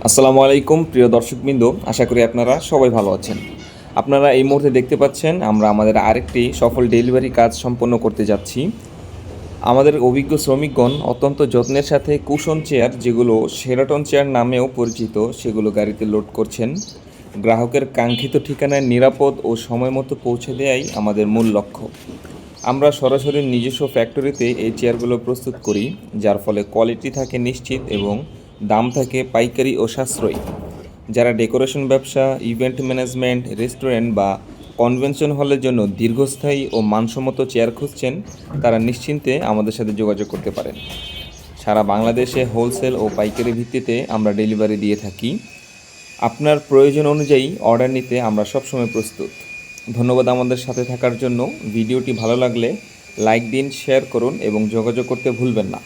আসসালামু আলাইকুম প্রিয় দর্শকবৃন্দ, আশা করি আপনারা সবাই ভালো আছেন। আপনারা এই মুহূর্তে দেখতে পাচ্ছেন আমরা আমাদের আরেকটি সফল ডেলিভারি কাজ সম্পন্ন করতে যাচ্ছি। আমাদের অভিজ্ঞ শ্রমিকগণ অত্যন্ত যত্নের সাথে কুশন চেয়ার, যেগুলো শেরাটন চেয়ার নামেও পরিচিত, সেগুলো গাড়িতে লোড করছেন। গ্রাহকের কাঙ্ক্ষিত ঠিকানায় নিরাপদ ও সময় মতো পৌঁছে দেওয়াই আমাদের মূল লক্ষ্য। আমরা সরাসরি নিজস্ব ফ্যাক্টরিতে এই চেয়ারগুলো প্রস্তুত করি, যার ফলে কোয়ালিটি থাকে নিশ্চিত এবং দাম থাকে পাইকারি ও সাশ্রয়ী। যারা ডেকোরেশন ব্যবসা, ইভেন্ট ম্যানেজমেন্ট, রেস্টুরেন্ট বা কনভেনশন হলের জন্য দীর্ঘস্থায়ী ও মানসম্মত চেয়ার খুঁজছেন, তারা নিশ্চিন্তে আমাদের সাথে যোগাযোগ করতে পারেন। সারা বাংলাদেশে হোলসেল ও পাইকারি ভিত্তিতে আমরা ডেলিভারি দিয়ে থাকি। আপনার প্রয়োজন অনুযায়ী অর্ডার নিতে আমরা সবসময় প্রস্তুত। ধন্যবাদ আমাদের সাথে থাকার জন্য। ভিডিওটি ভালো লাগলে লাইক দিন, শেয়ার করুন এবং যোগাযোগ করতে ভুলবেন না।